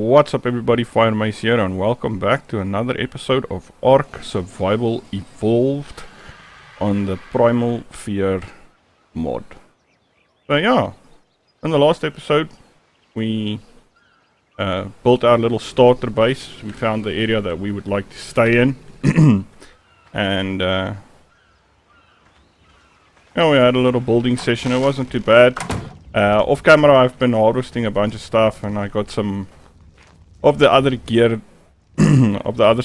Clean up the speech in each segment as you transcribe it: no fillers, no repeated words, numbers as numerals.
What's up everybody, Firemace here and welcome back to another episode of Ark Survival Evolved on the Primal Fear mod. So yeah, in the last episode we built our little starter base. We found the area that we would like to stay in and yeah, we had a little building session. It wasn't too bad. Off camera I've been harvesting a bunch of stuff and I got some of the other gear of the other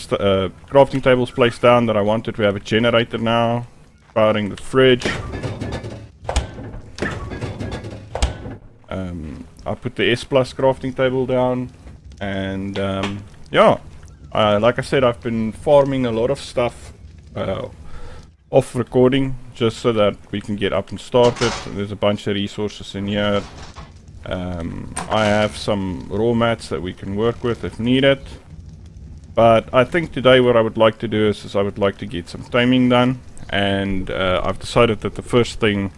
crafting tables placed down that I wanted. We have a generator now powering the fridge. I put the S plus crafting table down and yeah, like I said, I've been farming a lot of stuff off recording just so that we can get up and started. There's a bunch of resources in here. I have some raw mats that we can work with if needed, but I think today what I would like to do is I would like to get some taming done, and I've decided that the first thing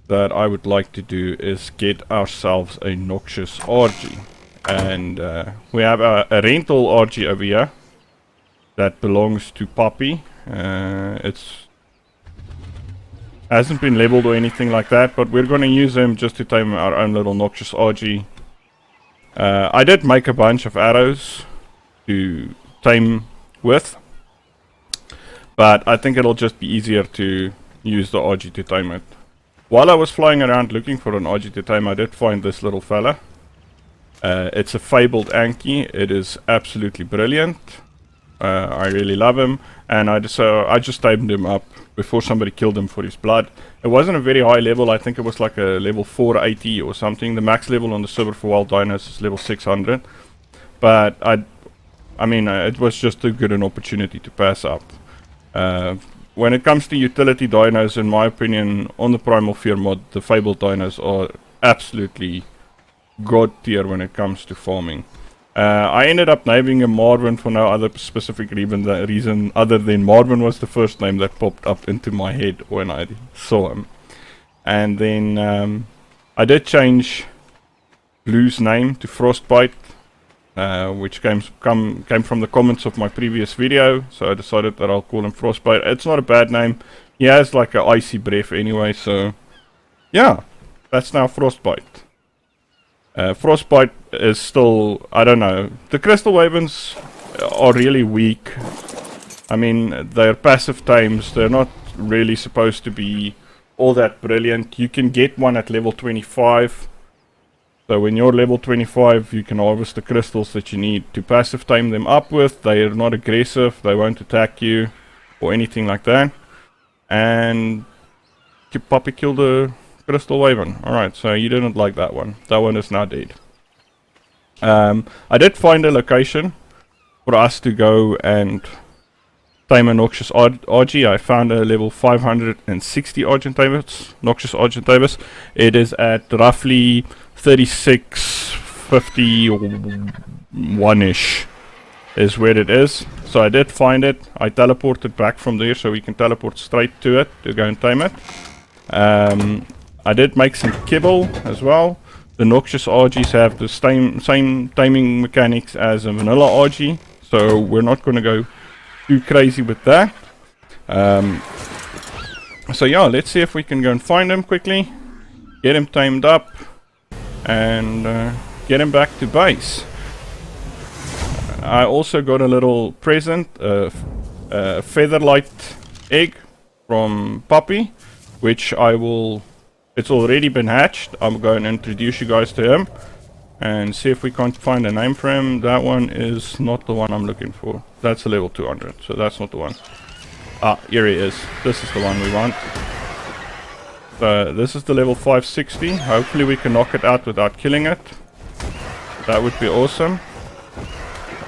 that I would like to do is get ourselves a Noxious Argie. And we have a rental Argie over here that belongs to Puppy. It's hasn't been leveled or anything like that, but we're going to use him just to tame our own little Noxious Argie. I did make a bunch of arrows to tame with, but I think it'll just be easier to use the Argie to tame it. While I was flying around looking for an Argie to tame, I did find this little fella. It's a Fabled Anki. It is absolutely brilliant. I really love him, and I just tamed him up before somebody killed him for his blood. It wasn't a very high level. I think it was like a level 480 or something. The max level on the server for wild dinos is level 600, but I mean it was just too good an opportunity to pass up. When it comes to utility dinos, in my opinion, on the Primal Fear mod, the Fabled dinos are absolutely god tier when it comes to farming. I ended up naming him Marvin for no other specific reason other than Marvin was the first name that popped up into my head when I saw him. And then I did change Blue's name to Frostbite, which came from the comments of my previous video, so I decided that I'll call him Frostbite. It's not a bad name. He has like an icy breath anyway, so yeah, that's now Frostbite. Frostbite is still, I don't know, the Crystal Wyverns are really weak. I mean, they're passive tames, they're not really supposed to be all that brilliant. You can get one at level 25, so when you're level 25 you can harvest the crystals that you need to passive tame them up with. They're not aggressive, they won't attack you or anything like that, and Puppy killed the Crystal Wyvern. Alright, so you didn't like that one. That one is now dead. I did find a location for us to go and tame a Noxious Argie. I found a level 560 Noxious Argentavis. It is at roughly 3651-ish is where it is. So I did find it. I teleported back from there so we can teleport straight to it to go and tame it. I did make some kibble as well. The Noxious Argies have the same taming mechanics as a vanilla Argie, so we're not going to go too crazy with that. So yeah, let's see if we can go and find him quickly, get him tamed up, and get him back to base. I also got a little present, a Featherlight egg from Puppy, which I will... It's already been hatched. I'm going to introduce you guys to him and see if we can't find a name for him. That one is not the one I'm looking for. That's a level 200, so that's not the one. Ah, here he is. This is the one we want. So this is the level 560. Hopefully we can knock it out without killing it. That would be awesome.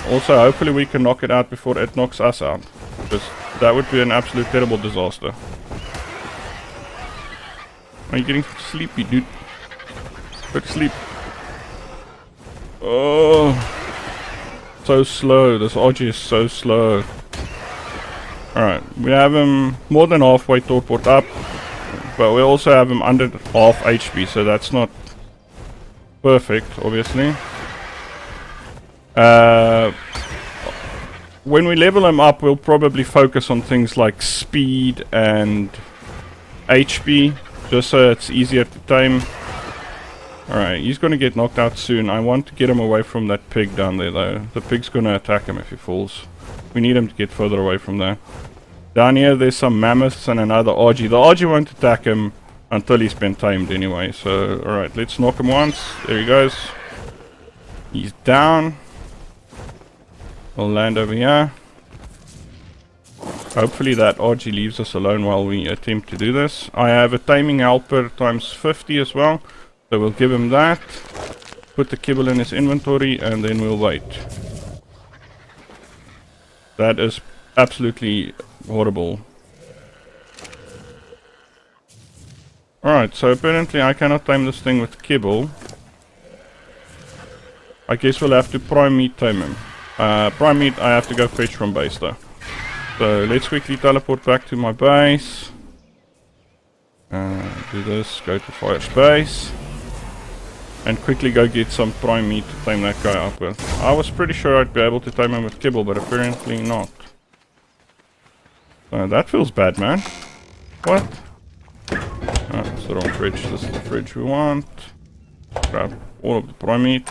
Also, hopefully we can knock it out before it knocks us out, because that would be an absolute terrible disaster. Are you getting sleepy, dude? Go to sleep. Oh, so slow. This Argie is so slow. Alright, we have him more than halfway teleport up, but we also have him under half HP, so that's not perfect, obviously. When we level him up, we'll probably focus on things like speed and HP, just so it's easier to tame. Alright, he's gonna get knocked out soon. I want to get him away from that pig down there though. The pig's gonna attack him if he falls. We need him to get further away from there. Down here there's some mammoths and another Argie. The Argie won't attack him until he's been tamed anyway. So, alright, let's knock him once. There he goes. He's down. We'll land over here. Hopefully that Argie leaves us alone while we attempt to do this. I have a Taiming helper times 50 as well. So we'll give him that. Put the kibble in his inventory and then we'll wait. That is absolutely horrible. Alright, so apparently I cannot tame this thing with kibble. I guess we'll have to prime meat tame him. Prime meat I have to go fetch from base though. So let's quickly teleport back to my base. Do this, go to fire space. And quickly go get some prime meat to tame that guy up with. I was pretty sure I'd be able to tame him with kibble, but apparently not. That feels bad, man. What? Oh, it's the wrong fridge. This is the fridge we want. Grab all of the prime meat.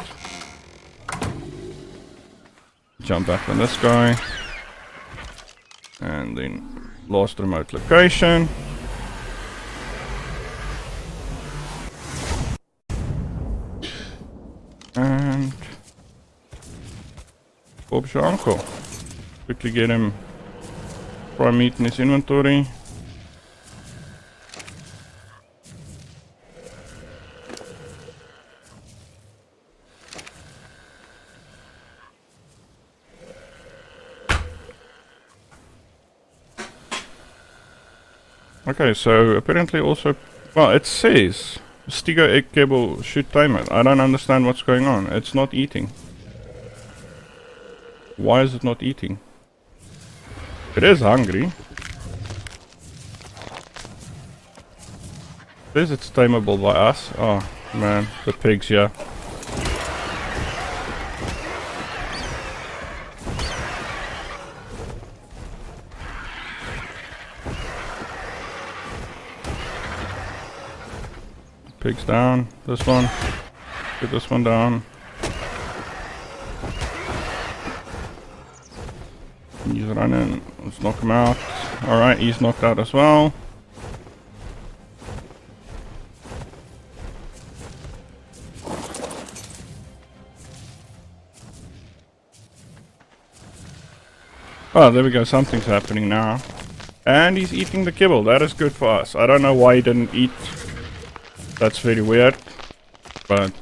Jump back on this guy. And then last remote location. And Bob's your uncle. Quickly get him prime meat in his inventory. Okay, so apparently also, well, it says Stigo egg cable should tame it. I don't understand what's going on. It's not eating. Why is it not eating? It is hungry. It says it's tameable by us. Oh man, the pigs, yeah. Pigs down. This one. Get this one down. He's running. Let's knock him out. Alright, he's knocked out as well. Oh, there we go. Something's happening now. And he's eating the kibble. That is good for us. I don't know why he didn't eat. That's very weird, but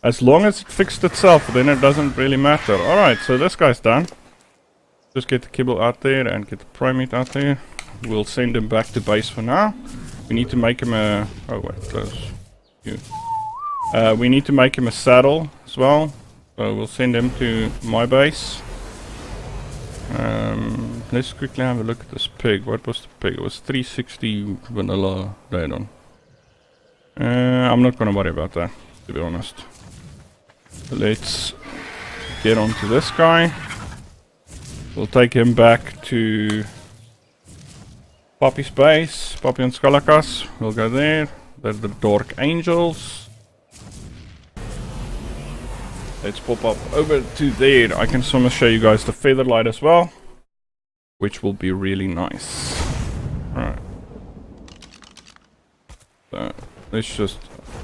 as long as it fixed itself, then it doesn't really matter. Alright, so this guy's done. Just get the kibble out there and get the prime meat out there. We'll send him back to base for now. We need to make him a... oh wait, close. We need to make him a saddle as well. So we'll send him to my base. Let's quickly have a look at this pig. What was the pig? It was 360 vanilla radon. I'm not gonna worry about that, to be honest. Let's get on to this guy. We'll take him back to Poppy's base, Poppy and Skalakas. We'll go there. They're the Dark Angels. Let's pop up over to there. I can show you guys the Featherlight as well, which will be really nice. Alright. So let's just...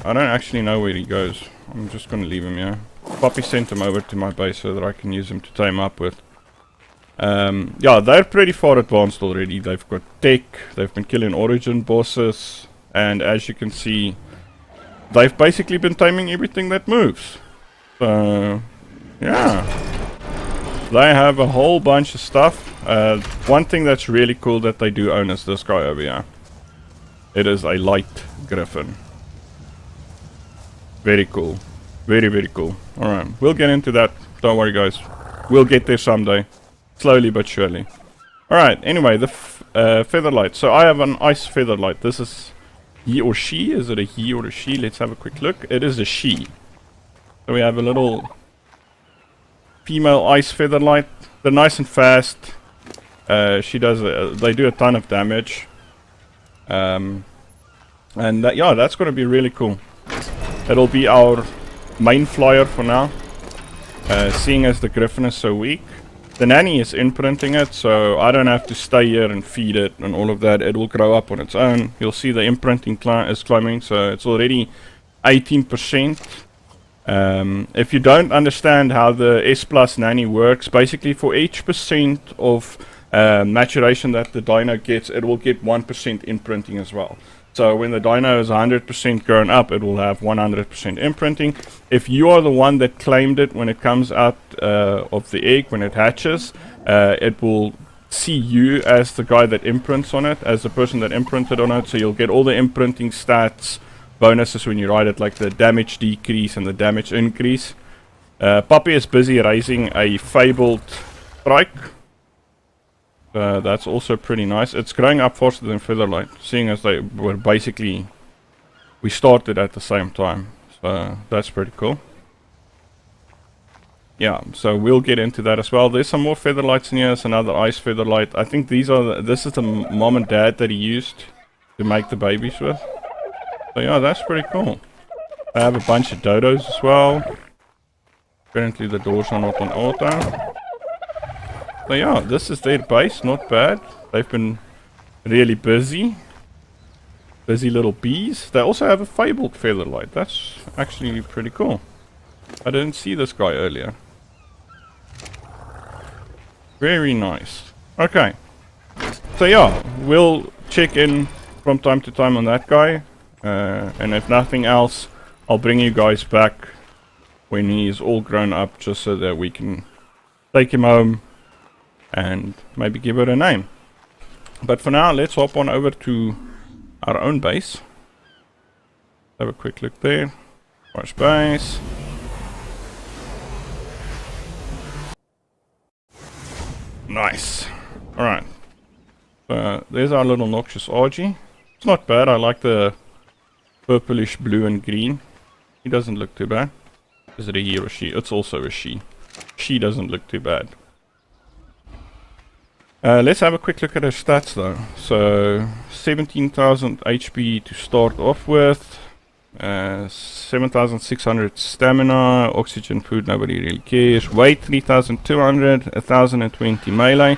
I don't actually know where he goes. I'm just gonna leave him here. Poppy sent him over to my base so that I can use him to tame up with. Yeah, they're pretty far advanced already. They've got tech, they've been killing origin bosses, and as you can see, they've basically been taming everything that moves. So, yeah. They have a whole bunch of stuff. One thing that's really cool that they do own is this guy over here. It is a light griffin. Very cool. Very, very cool. Alright, we'll get into that. Don't worry, guys. We'll get there someday. Slowly but surely. Alright, anyway, the Featherlight. So I have an ice Featherlight. This is he or she. Is it a he or a she? Let's have a quick look. It is a she. So we have a little female ice featherlight. They're nice and fast. They do a ton of damage. And yeah, that's going to be really cool. It'll be our main flyer for now. Seeing as the Griffin is so weak. The nanny is imprinting it, so I don't have to stay here and feed it and all of that. It will grow up on its own. You'll see the imprinting is climbing, so it's already 18%. If you don't understand how the S Plus nanny works, basically for each percent of maturation that the dino gets, it will get 1% imprinting as well. So when the dino is 100% grown up, it will have 100% imprinting. If you are the one that claimed it when it comes out of the egg, when it hatches, it will see you as the guy that imprints on it, as the person that imprinted on it. So you'll get all the imprinting stats, bonuses when you ride it, like the damage decrease and the damage increase. Puppy is busy raising a Fabled Trike. That's also pretty nice. It's growing up faster than Featherlight, seeing as they were basically... we started at the same time. So that's pretty cool. Yeah, so we'll get into that as well. There's some more Featherlights in here. There's another Ice Featherlight. I think these are... this is the mom and dad that he used to make the babies with. So yeah, that's pretty cool. I have a bunch of dodos as well. Apparently the doors are not on auto. So yeah, this is their base, not bad. They've been really busy. Busy little bees. They also have a Fabled Featherlight. That's actually pretty cool. I didn't see this guy earlier. Very nice. Okay. So yeah, we'll check in from time to time on that guy. And if nothing else, I'll bring you guys back when he's all grown up, just so that we can take him home and maybe give it a name. But for now, let's hop on over to our own base. Have a quick look there. Watch base. Nice. Alright. There's our little Noxious Argie. It's not bad. I like the purplish blue and green. He doesn't look too bad. Is it a he or a she? It's also a she. She doesn't look too bad. Let's have a quick look at her stats though. So 17,000 HP to start off with, 7,600 stamina, oxygen, food, nobody really cares, weight 3,200, 1,020 melee,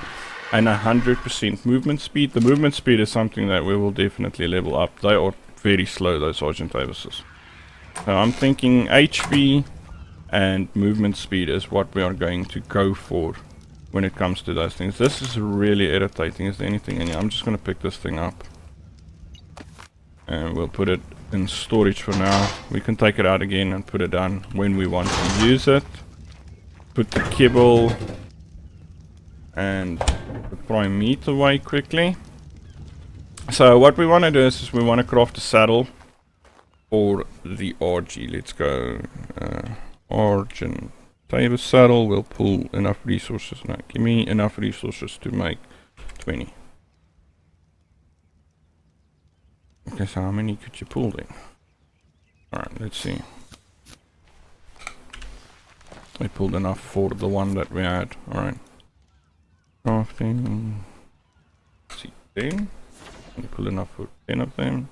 and 100% movement speed. The movement speed is something that we will definitely level up. They are very slow, those Sergeant Davises. So I'm thinking HP and movement speed is what we are going to go for when it comes to those things. This is really irritating. Is there anything in here? I'm just going to pick this thing up. And we'll put it in storage for now. We can take it out again and put it down when we want to use it. Put the kibble and the prime meat away quickly. So what we want to do is we want to craft a saddle for the Argie. Let's go Argent. Table saddle will pull enough resources. Now, give me enough resources to make 20. Okay, so how many could you pull then? Alright, let's see. We pulled enough for the one that we had. Alright. Crafting. Let's see, 10. We pull enough for 10 of them.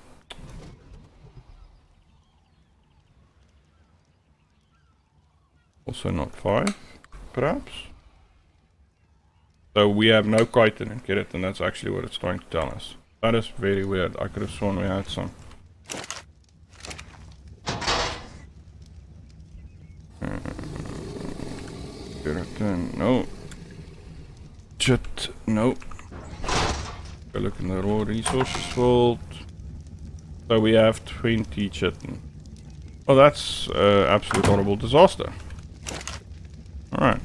Also not 5, perhaps. So we have no chitin and keratin, and that's actually what it's trying to tell us. That is very weird. I could have sworn we had some. Keratin, no. Chit, no. Go look in the raw resources vault. So we have 20 chitin. Oh, that's absolute horrible disaster. Alright.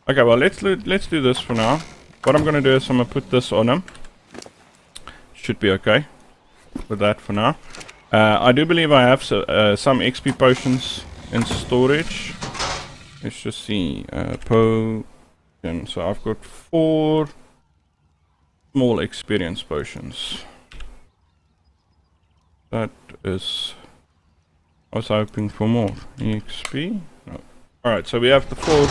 Okay, well let's do this for now. What I'm gonna do is I'm gonna put this on him. Should be okay with that for now. I do believe I have some XP potions in storage. Let's just see. Potion. So I've got 4 small experience potions. That is... I was hoping for more. XP? No. Alright, so we have the 4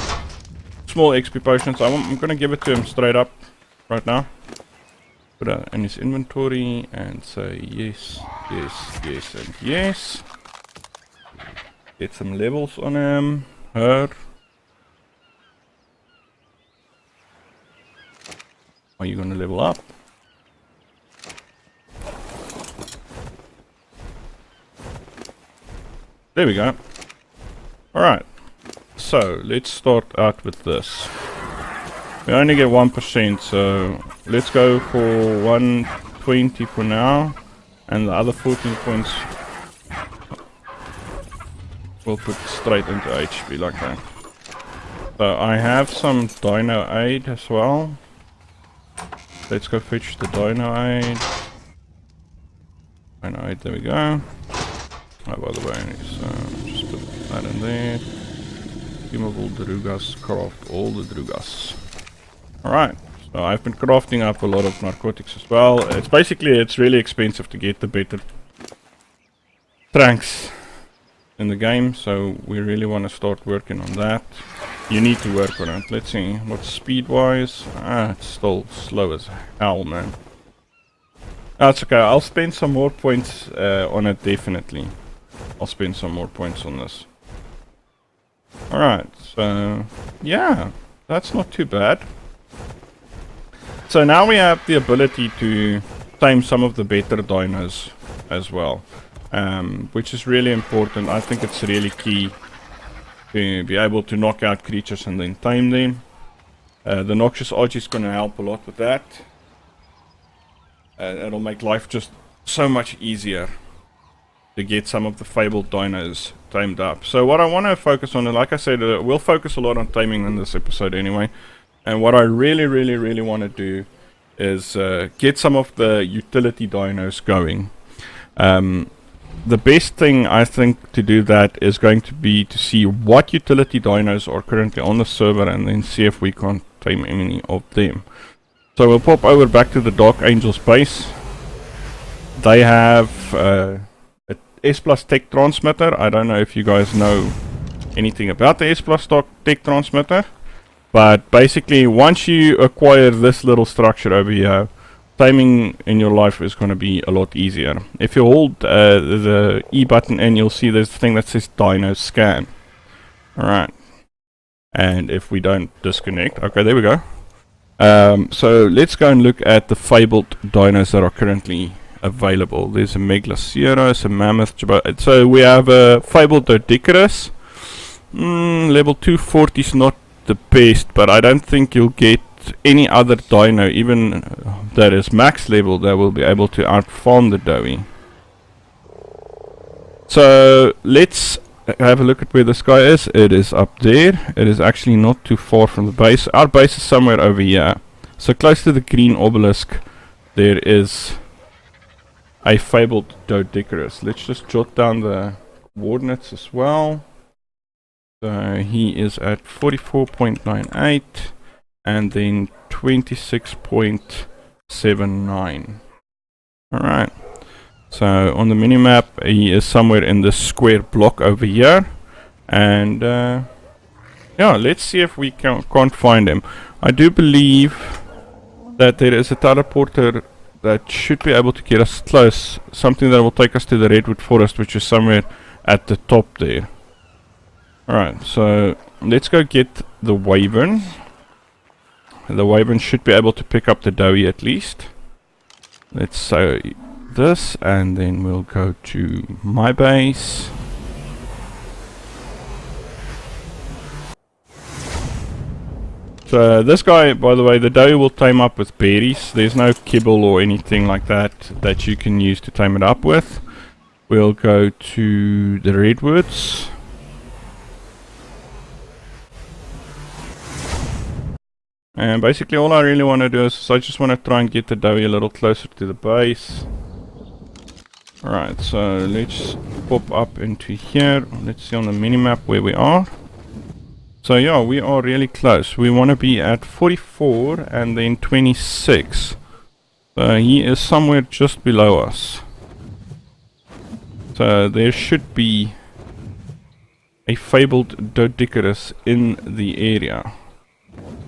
small XP potions. I'm gonna give it to him straight up right now. Put it in his inventory and say yes, yes, yes, and yes. Get some levels on him. Her. Are you gonna level up? There we go. Alright. So, let's start out with this. We only get 1%, so let's go for 120 for now. And the other 14 points we'll put straight into HP like that. So I have some Dino Aid as well. Let's go fetch the Dino Aid. Dino Aid, there we go. Oh, by the way, so just put that in there. Consumable Drugas, craft all the Drugas. Alright, so I've been crafting up a lot of narcotics as well. It's really expensive to get the better tranks in the game, so we really want to start working on that. You need to work on it. Let's see, what's speed wise? It's still slow as hell, man. That's okay, I'll spend some more points on it, definitely. I'll spend some more points on this. Alright, so yeah, that's not too bad. So now we have the ability to tame some of the better dinos as well, which is really important. I think it's really key to be able to knock out creatures and then tame them. The Noxious Argie is going to help a lot with that. It'll make life just so much easier to get some of the fabled dinos tamed up. So what I want to focus on, and like I said, we'll focus a lot on taming in this episode anyway. And what I really want to do is get some of the utility dinos going. The best thing I think to do that is going to be to see what utility dinos are currently on the server and then see if we can't tame any of them. So we'll pop over back to the Dark Angels base. They have a S Plus Tech Transmitter. I don't know if you guys know anything about the S Plus Tech Transmitter. But basically, once you acquire this little structure over here, taming in your life is going to be a lot easier. If you hold the E button in, you'll see there's a thing that says Dino Scan. Alright. And if we don't disconnect, okay, there we go. So let's go and look at the fabled dinos that are currently available. There's a Megaloceros, a Mammoth, so we have a Fabled Doedicurus. Level 240 is not the best, but I don't think you'll get any other dino, even that is max level, that will be able to outfarm the Dowie. So let's have a look at where this guy is. It is up there. It is actually not too far from the base. Our base is somewhere over here, so close to the green obelisk there is a Fabled Doedicurus. Let's just jot down the coordinates as well. So he is at 44.98 and then 26.79. Alright. So on the minimap he is somewhere in this square block over here. And yeah, let's see if we can't find him. I do believe that there is a teleporter that should be able to get us close. Something that will take us to the Redwood Forest, which is somewhere at the top there. Alright, so let's go get the Wyvern. The Wyvern should be able to pick up the Dowie at least. Let's say this, and then we'll go to my base. So this guy, by the way, the Dowie will tame up with berries. There's no kibble or anything like that that you can use to tame it up with. We'll go to the Redwoods. And basically all I really want to do is I just want to try and get the Dowie a little closer to the base. Alright, so let's pop up into here. Let's see on the minimap where we are. So yeah, we are really close. We want to be at 44 and then 26. So he is somewhere just below us. So there should be a Fabled Doedicurus in the area.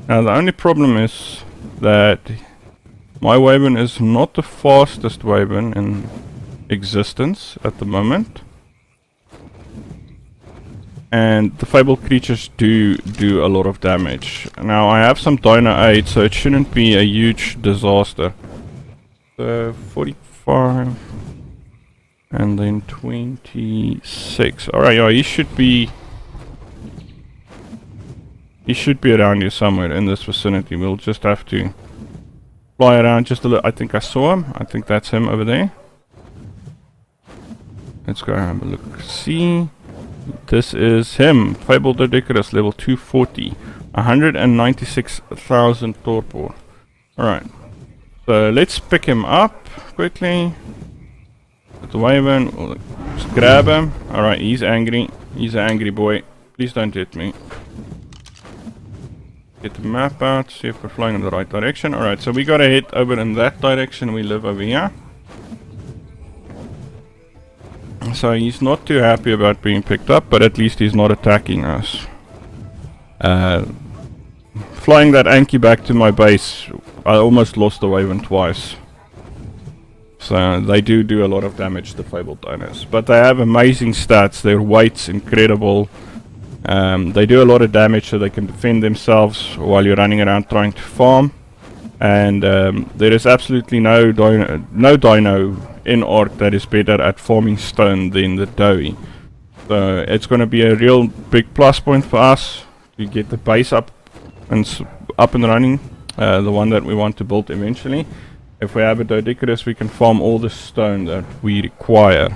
Now the only problem is that my Wyvern is not the fastest Wyvern in existence at the moment. And the Fabled creatures do a lot of damage. Now I have some Dino 8, so it shouldn't be a huge disaster. 45 and then 26. Alright, yeah, he should be around here somewhere in this vicinity. We'll just have to fly around just a little. I think I saw him. I think that's him over there. Let's go have a look. See, this is him. Fabled Doedicurus, level 240. 196,000 torpor. Alright. So let's pick him up quickly. With the Wyvern. We'll just grab him. Alright, he's angry. He's an angry boy. Please don't hit me. Get the map out. See if we're flying in the right direction. Alright, so we gotta head over in that direction. We live over here. So he's not too happy about being picked up, but at least he's not attacking us. Flying that Anki back to my base, I almost lost the Wyvern twice. So they do a lot of damage, the Fabled Dinos. But they have amazing stats. Their weight's incredible. They do a lot of damage so they can defend themselves while you're running around trying to farm. And there is absolutely no dino in Ark that is better at farming stone than the Doe. So it's going to be a real big plus point for us to get the base up and running, the one that we want to build eventually. If we have a Doedicurus, we can farm all the stone that we require.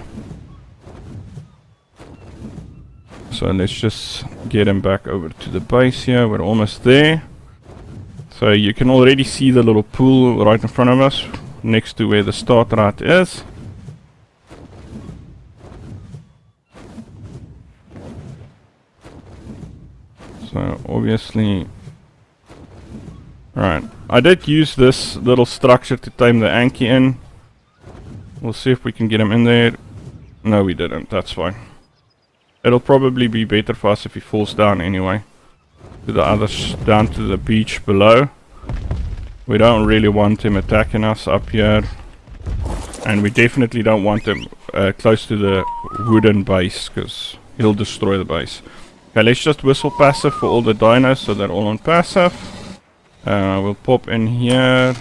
So let's just get him back over to the base here. We're almost there. So you can already see the little pool right in front of us, next to where the start rat is. So obviously, right, I did use this little structure to tame the Anki in. We'll see if we can get him in there. No, we didn't. That's fine. It'll probably be better for us if he falls down anyway. To the others, down to the beach below. We don't really want him attacking us up here. And we definitely don't want him close to the wooden base, because he'll destroy the base. Okay, let's just whistle passive for all the dinos, so they're all on passive. We'll pop in here,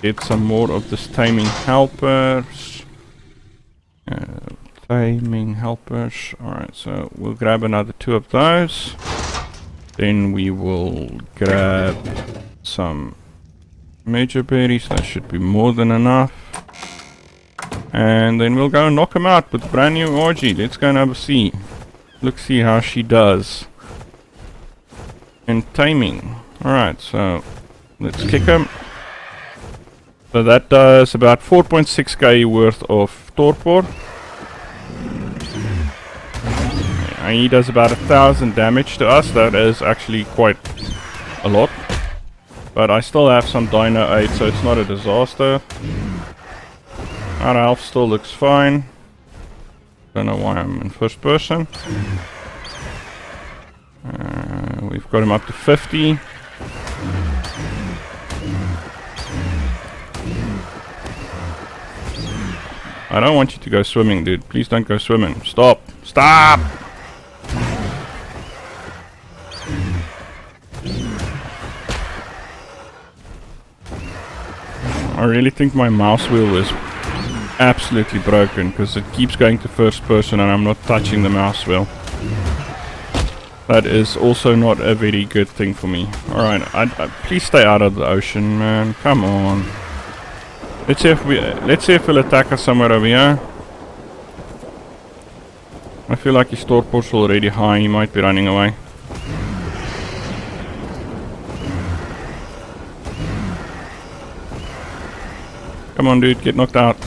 get some more of this Taiming helpers. Taiming helpers. Alright, so we'll grab another 2 of those. Then we will grab some major berries. That should be more than enough. And then we'll go and knock him out with brand new Argie. Let's go and have a see. Let's see how she does. And Taiming. Alright, so let's kick him. So that does about 4.6k worth of torpor. And he does about 1,000 damage to us. That is actually quite a lot. But I still have some Dino 8, so it's not a disaster. Our health still looks fine. Don't know why I'm in first person. We've got him up to 50. I don't want you to go swimming, dude. Please don't go swimming. Stop! Stop! I really think my mouse wheel is absolutely broken, because it keeps going to first person and I'm not touching the mouse wheel. That is also not a very good thing for me. Alright, please stay out of the ocean, man. Come on. Let's see if he'll attack us somewhere over here. I feel like his torpor's already high. He might be running away. Come on, dude, get knocked out.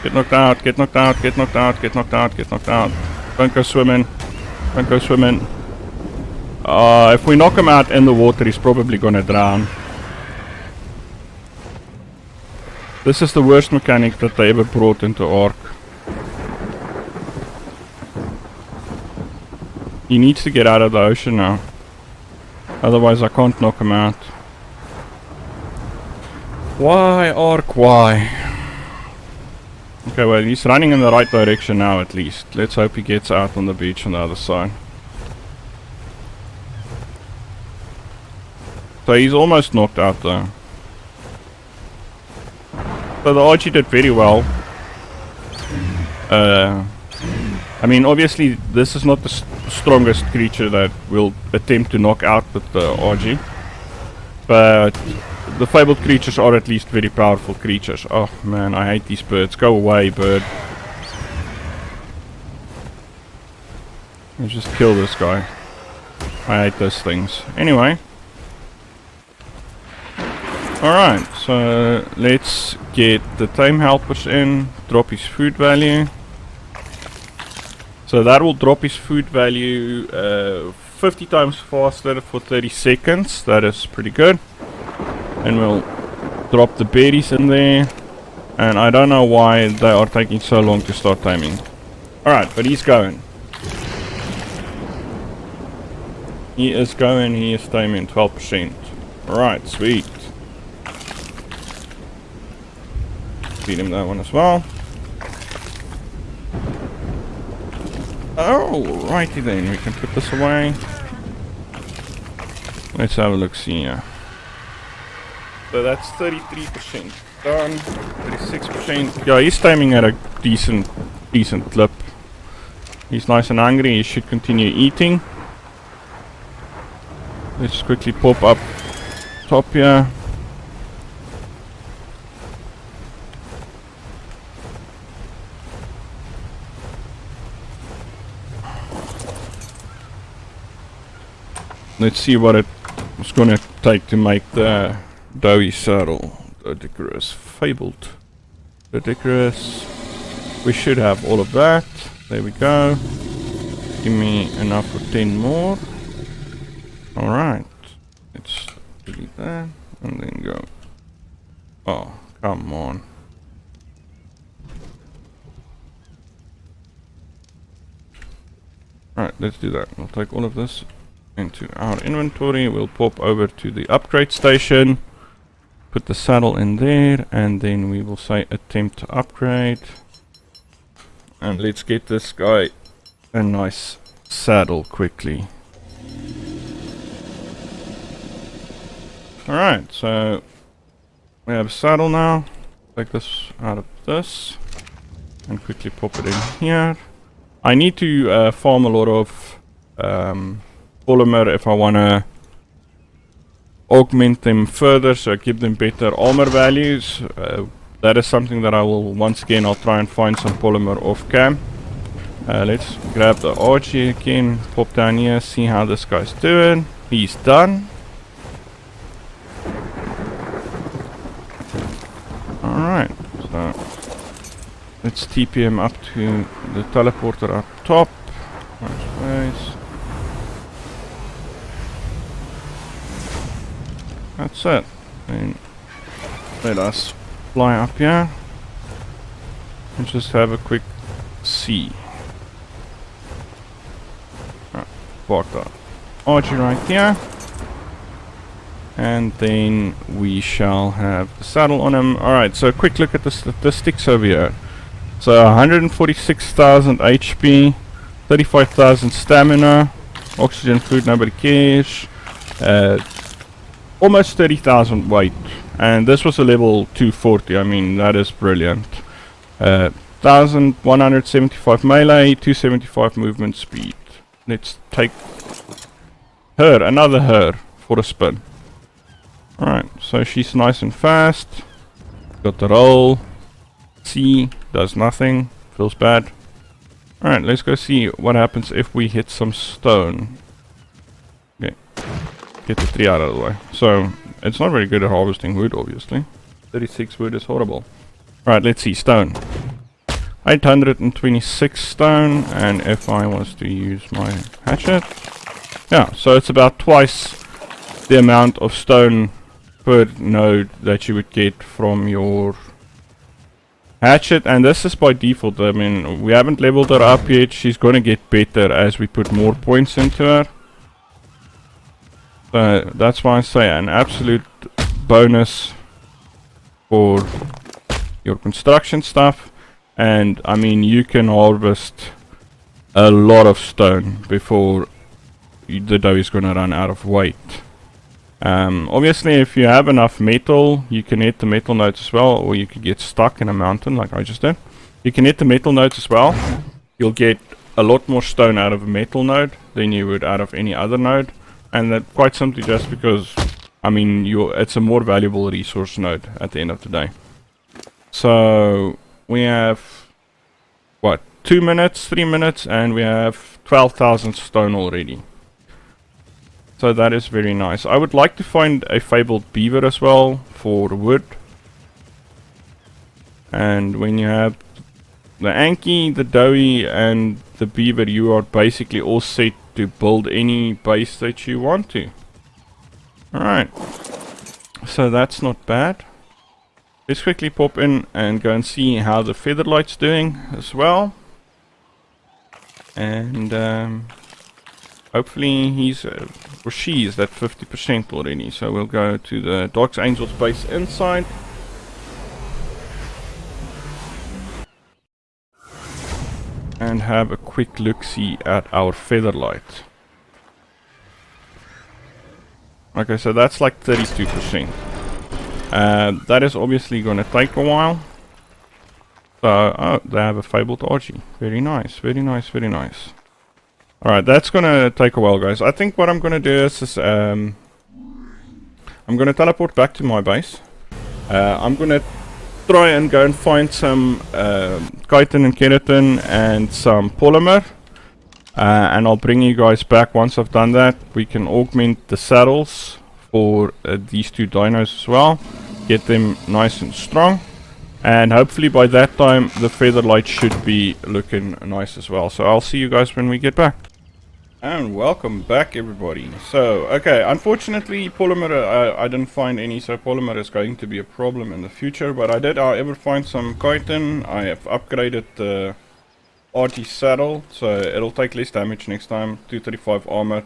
Get knocked out, get knocked out, get knocked out, get knocked out, get knocked out. Don't go swimming. Don't go swimming. If we knock him out in the water, he's probably gonna drown. This is the worst mechanic that they ever brought into Ark. He needs to get out of the ocean now. Otherwise I can't knock him out. Why, Ark, why? Okay, well, he's running in the right direction now at least. Let's hope he gets out on the beach on the other side. So he's almost knocked out though. So the Argie did very well. I mean, obviously this is not the strongest creature that we'll attempt to knock out with the Argie. But the fabled creatures are at least very powerful creatures. Oh man, I hate these birds. Go away, bird. Let's just kill this guy. I hate those things. Anyway. Alright, so let's get the tame helpers in. Drop his food value. So that will drop his food value 50 times faster for 30 seconds. That is pretty good. And we'll drop the berries in there. And I don't know why they are taking so long to start taming. Alright, but he's going. He is going, he is taming 12%. Alright, sweet. Feed him that one as well. Oh, righty then, we can put this away. Let's have a look, see here. So that's 33% done, 36%. Yeah, he's timing at a decent clip. He's nice and hungry, he should continue eating. Let's quickly pop up top here. Let's see what it's gonna take to make the doughy saddle. Doedicurus Fabled Doedicurus. We should have all of that. There we go. Give me enough for 10 more. Alright. Let's delete that and then go. Oh, come on. Alright, let's do that. We'll take all of this into our inventory. We'll pop over to the upgrade station, put the saddle in there, and then we will say attempt to upgrade. And let's get this guy a nice saddle quickly. Alright, so we have a saddle now. Take this out of this and quickly pop it in here. I need to farm a lot of polymer if I want to augment them further, so give them better armor values. That is something that I will, once again, I'll try and find some polymer off cam. Let's grab the Argie again, pop down here, see how this guy's doing. He's done. Alright, so let's TP him up to the teleporter up top. Nice. That's it. And let us fly up here and just have a quick see. Park the Argie right here, and then we shall have the saddle on him. Alright, so a quick look at the statistics over here. So 146,000 HP, 35,000 stamina, oxygen, food, nobody cares. Almost 30,000 weight, and this was a level 240. I mean, that is brilliant. 1,175 melee, 275 movement speed. Let's take her, another her, for a spin. Alright, so she's nice and fast. Got the roll. C does nothing. Feels bad. Alright, let's go see what happens if we hit some stone. Okay. Get the tree out of the way. So, it's not very good at harvesting wood, obviously. 36 wood is horrible. Alright, let's see. Stone. 826 stone, and if I was to use my hatchet, yeah, so it's about twice the amount of stone per node that you would get from your hatchet, and this is by default. I mean, we haven't leveled her up yet. She's going to get better as we put more points into her. So that's why I say an absolute bonus for your construction stuff. And I mean, you can harvest a lot of stone before the dough is going to run out of weight. Obviously, if you have enough metal, you can hit the metal nodes as well, or you could get stuck in a mountain like I just did. You can hit the metal nodes as well. You'll get a lot more stone out of a metal node than you would out of any other node, and that quite simply just because, I mean, it's a more valuable resource node at the end of the day. So we have what, 2 minutes, 3 minutes, and we have 12,000 stone already. So that is very nice. I would like to find a fabled beaver as well for wood. And when you have the Anki, the Dowie, and the beaver, you are basically all set to build any base that you want to. Alright. So that's not bad. Let's quickly pop in and go and see how the Featherlight's doing as well. And hopefully he's or she is at 50% already. So we'll go to the Dark Angel's base inside. And have a quick look-see at our Featherlight. Okay, so that's like 32%. That is obviously going to take a while. So, oh, they have a Fabled Argie. Very nice, very nice, very nice. Alright, that's going to take a while, guys. I think what I'm going to do is I'm going to teleport back to my base. I'm going to try and go and find some chitin and keratin and some polymer. And I'll bring you guys back once I've done that. We can augment the saddles for these two dinos as well. Get them nice and strong. And hopefully by that time the Featherlight should be looking nice as well. So I'll see you guys when we get back. And welcome back, everybody. So, okay, unfortunately polymer, I didn't find any, so polymer is going to be a problem in the future. But I did, however, find some chitin. I have upgraded the Argie saddle, so it'll take less damage next time. 235 armor,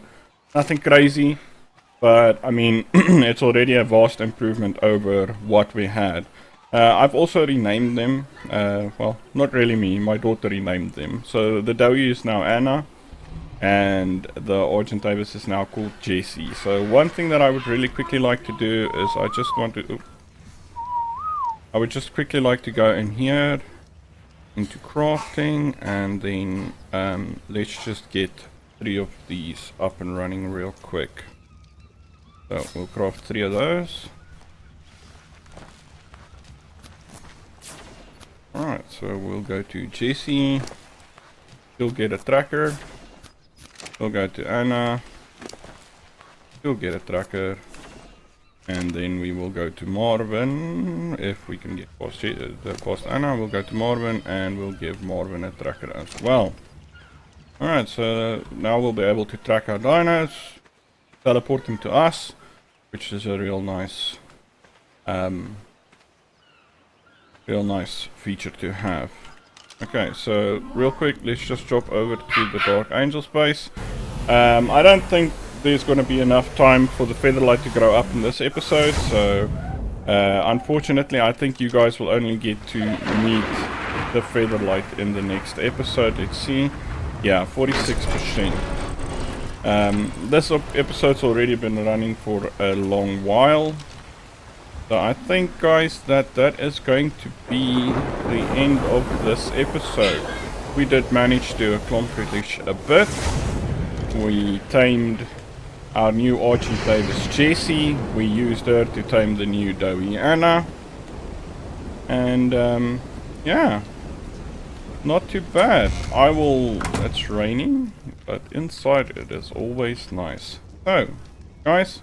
nothing crazy, but I mean it's already a vast improvement over what we had. I've also renamed them. Well, not really me, my daughter renamed them. So the Dowie is now Anna, and the Argent Davis is now called Jessie. So one thing that I would really quickly like to do is I would just quickly like to go in here into crafting, and then let's just get 3 of these up and running real quick. So we'll craft 3 of those. Alright, so we'll go to Jessie. She'll get a tracker. We'll go to Anna. She'll get a tracker. And then we will go to Marvin. If we can get past Anna, we'll go to Marvin and we'll give Marvin a tracker as well. Alright, so now we'll be able to track our dinos, teleport them to us, which is a real nice feature to have. Okay, so real quick, let's just drop over to the Dark Angel space. I don't think there's going to be enough time for the Featherlight to grow up in this episode, so unfortunately I think you guys will only get to meet the Featherlight in the next episode. Let's see. Yeah, 46%. This episode's already been running for a long while. So I think, guys, that is going to be the end of this episode. We did manage to accomplish a bit. We tamed our new Argie Davis Jessie. We used her to tame the new Dowie Anna. And yeah, not too bad. It's raining, but inside it is always nice. So, guys,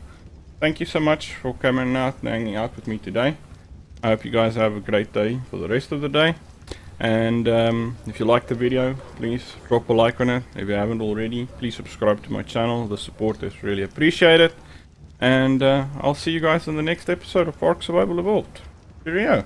thank you so much for coming out and hanging out with me today. I hope you guys have a great day for the rest of the day. And if you liked the video, please drop a like on it. If you haven't already, please subscribe to my channel. The support is really appreciated. And I'll see you guys in the next episode of Ark Survival Evolved. Cheerio!